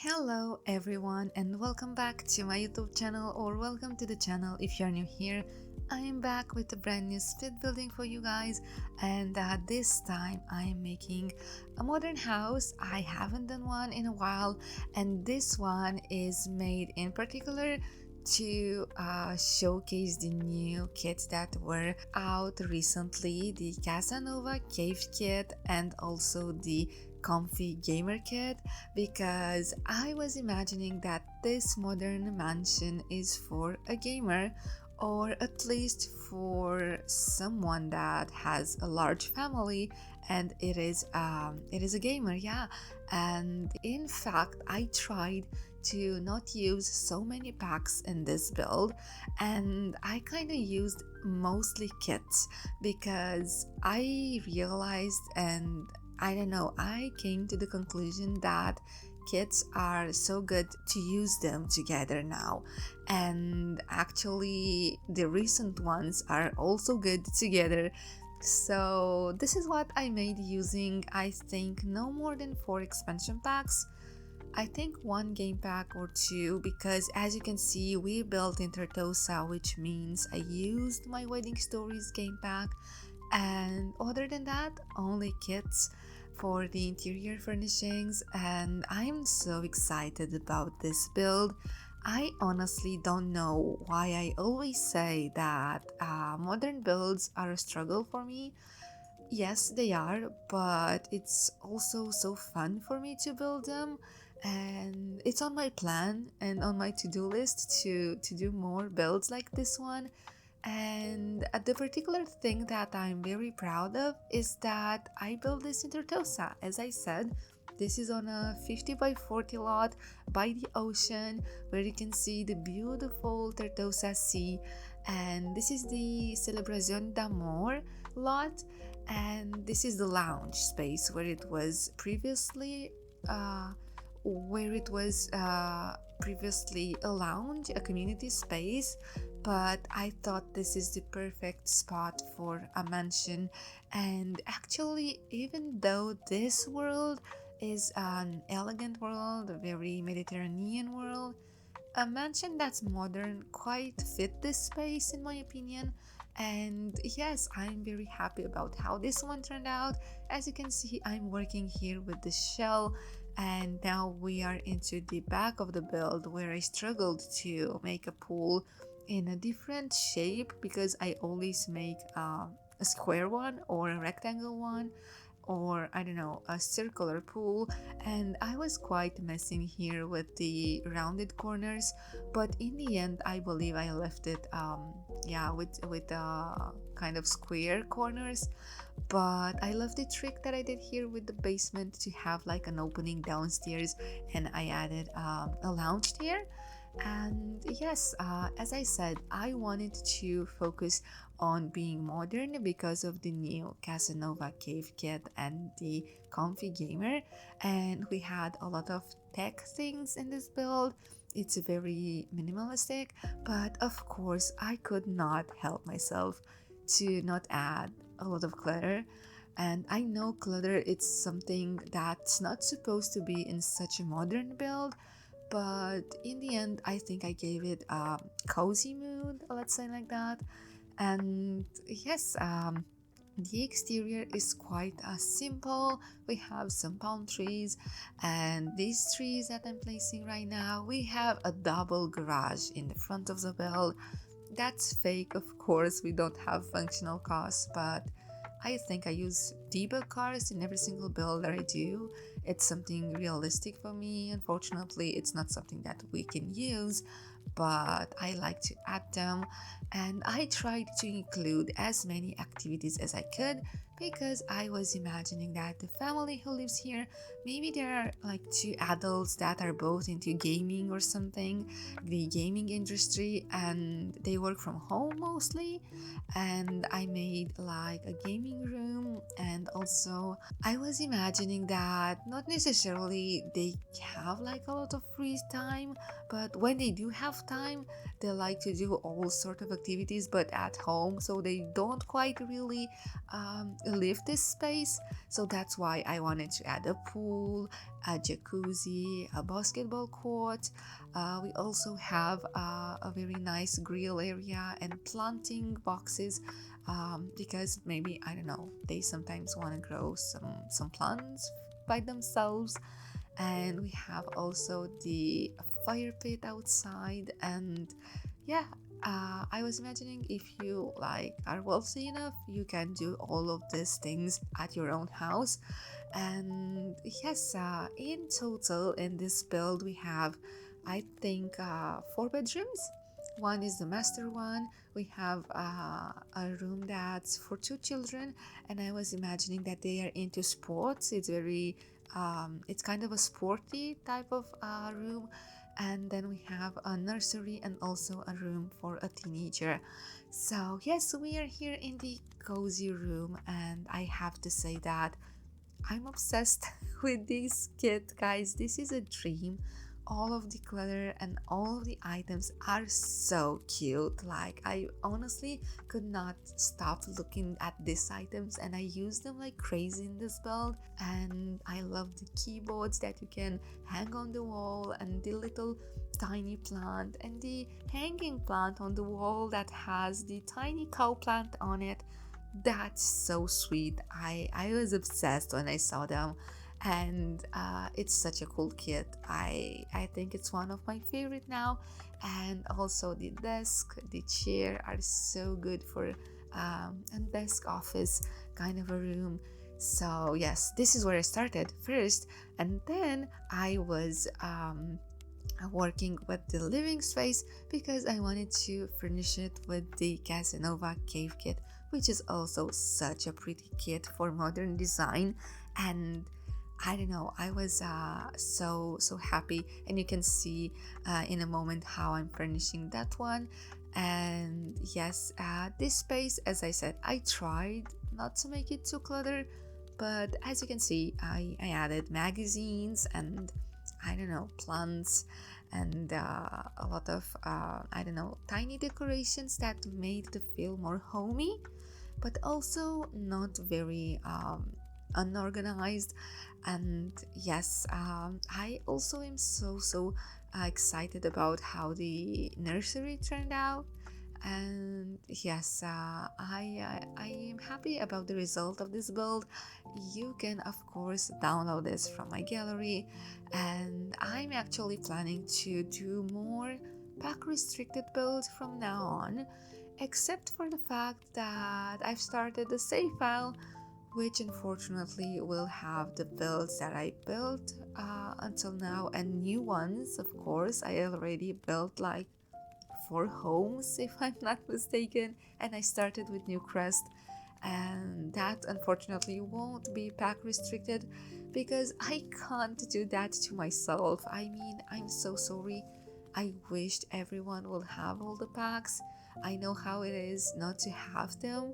Hello everyone and welcome back to my YouTube channel, or welcome to the channel if you're new here. I am back with a brand new spedd building for you guys, and this time I am making a modern house. I haven't done one in a while, and this one is made in particular to showcase the new kits that were out recently, the Casanova cave kit and also the comfy gamer kit, because I was imagining that this modern mansion is for a gamer, or at least for someone that has a large family and it is a gamer. Yeah, and in fact I tried to not use so many packs in this build, and I kind of used mostly kits because I realized, and I don't know, I came to the conclusion that kits are so good to use them together now, and actually the recent ones are also good together. So this is what I made using, I think, no more than 4 expansion packs. I think 1 game pack or 2, because as you can see we built in Tartosa, which means I used my Wedding Stories game pack, and other than that only kits for the interior furnishings. And I'm so excited about this build. I honestly don't know why I always say that modern builds are a struggle for me. Yes, they are, but it's also so fun for me to build them, and it's on my plan and on my to-do list to do more builds like this one. And the particular thing that I'm very proud of is that I built this in Tartosa. As I said, this is on a 50 by 40 lot by the ocean, where you can see the beautiful Tartosa Sea. And this is the Celebrazioni d'Amor lot, and this is the lounge space where it was previously a lounge, a community space. But I thought this is the perfect spot for a mansion. And actually, even though this world is an elegant world, a very Mediterranean world, a mansion that's modern quite fit this space in my opinion. And yes, I'm very happy about how this one turned out. As you can see, I'm working here with the shell, and now we are into the back of the build, where I struggled to make a pool in a different shape because I always make a square one or a rectangle one, or I don't know, a circular pool. And I was quite messing here with the rounded corners, but in the end I believe I left it with kind of square corners. But I love the trick that I did here with the basement to have like an opening downstairs, and I added a lounge there. And yes, as I said, I wanted to focus on being modern because of the new Casanova cave kit and the comfy gamer, and we had a lot of tech things in this build. It's very minimalistic, but of course I could not help myself to not add a lot of clutter. And I know clutter, it's something that's not supposed to be in such a modern build, but in the end I think I gave it a cozy mood, let's say like that. And yes, the exterior is quite simple. We have some palm trees, and these trees that I'm placing right now, we have a double garage in the front of the build. That's fake, of course, we don't have functional costs, but I think I use debug cars in every single build that I do. It's something realistic for me. Unfortunately, it's not something that we can use, but I like to add them. And I tried to include as many activities as I could, because I was imagining that the family who lives here, maybe there are like 2 adults that are both into gaming or something, the gaming industry, and they work from home mostly. And I made like a gaming room, and also I was imagining that not necessarily they have like a lot of free time, but when they do have time, they like to do all sort of activities but at home, so they don't quite really leave this space. So that's why I wanted to add a pool, a jacuzzi, a basketball court. We also have a very nice grill area and planting boxes, because maybe, I don't know, they sometimes want to grow some plants by themselves. And we have also the fire pit outside. And yeah, I was imagining, if you like are wealthy enough, you can do all of these things at your own house. And yes, in total in this build we have, I think, 4 bedrooms. One is the master one. We have a room that's for 2 children, and I was imagining that they are into sports. It's very it's kind of a sporty type of room. And then we have a nursery and also a room for a teenager. So yes, we are here in the cozy room, and I have to say that I'm obsessed with this kit, guys. This is a dream. All of the clutter and all of the items are so cute. Like, I honestly could not stop looking at these items, and I use them like crazy in this build. And I love the keyboards that you can hang on the wall, and the little tiny plant, and the hanging plant on the wall that has the tiny cow plant on it. That's so sweet. I was obsessed when I saw them, and it's such a cool kit. I think it's one of my favorite now. And also the desk, the chair are so good for a desk office kind of a room. So yes, this is where I started first, and then I was working with the living space because I wanted to furnish it with the Casanova cave kit, which is also such a pretty kit for modern design. And I don't know, I was so happy, and you can see in a moment how I'm furnishing that one. And yes, this space, as I said, I tried not to make it too cluttered, but as you can see, I added magazines and, I don't know, plants, and a lot of I don't know, tiny decorations that made the feel more homey, but also not very unorganized. And yes, I also am so excited about how the nursery turned out. And yes, I am happy about the result of this build. You can of course download this from my gallery, and I'm actually planning to do more pack restricted builds from now on, except for the fact that I've started a save file, which unfortunately will have the builds that I built until now, and new ones. Of course, I already built like 4 homes, if I'm not mistaken, and I started with New Crest, and that unfortunately won't be pack restricted because I can't do that to myself. I mean, I'm so sorry. I wished everyone will have all the packs. I know how it is not to have them,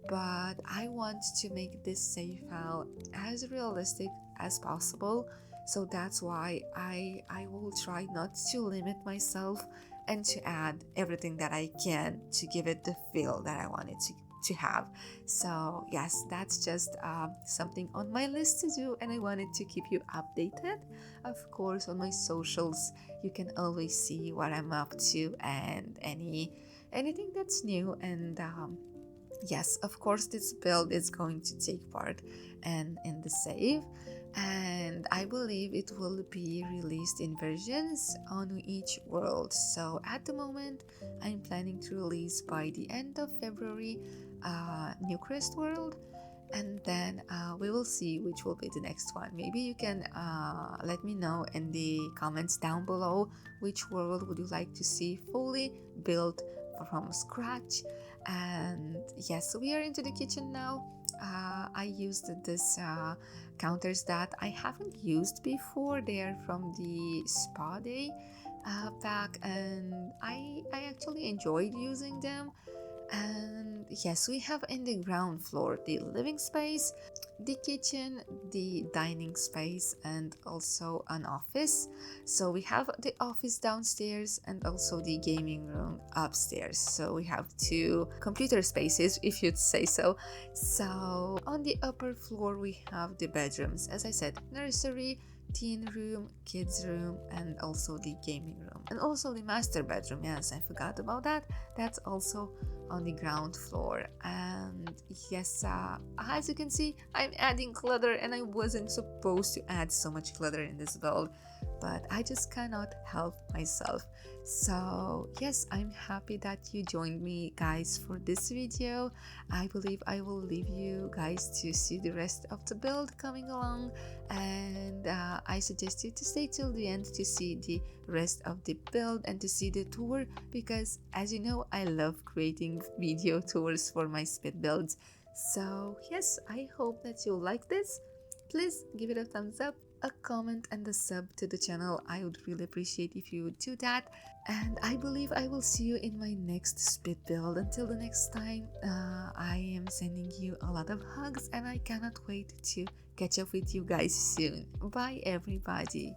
but I want to make this save file as realistic as possible. So that's why I will try not to limit myself, and to add everything that I can to give it the feel that I want it to have. So yes, that's just something on my list to do, and I wanted to keep you updated. Of course, on my socials, you can always see what I'm up to and anything that's new. And yes, of course, this build is going to take part and in the save, and I believe it will be released in versions on each world. So at the moment, I'm planning to release by the end of February New Crest World, and then we will see which will be the next one. Maybe you can let me know in the comments down below which world would you like to see fully built from scratch. And yes, we are into the kitchen now. I used this counters that I haven't used before. They are from the spa day pack, and I actually enjoyed using them. And yes, we have in the ground floor the living space, the kitchen, the dining space, and also an office. So we have the office downstairs and also the gaming room upstairs. So we have two computer spaces, if you'd say so. So on the upper floor, we have the bedrooms. As I said, nursery, teen room, kids room, and also the gaming room, and also the master bedroom. Yes, I forgot about that. That's also on the ground floor. And yes, as you can see, I'm adding clutter, and I wasn't supposed to add so much clutter in this build, but I just cannot help myself. So yes, I'm happy that you joined me, guys, for this video. I believe I will leave you guys to see the rest of the build coming along, and I suggest you to stay till the end to see the rest of the build and to see the tour, because as you know, I love creating video tours for my sped builds. So yes, I hope that you like this. Please give it a thumbs up, a comment, and a sub to the channel. I would really appreciate if you would do that. And I believe I will see you in my next sped build. Until the next time, I am sending you a lot of hugs, and I cannot wait to catch up with you guys soon. Bye everybody.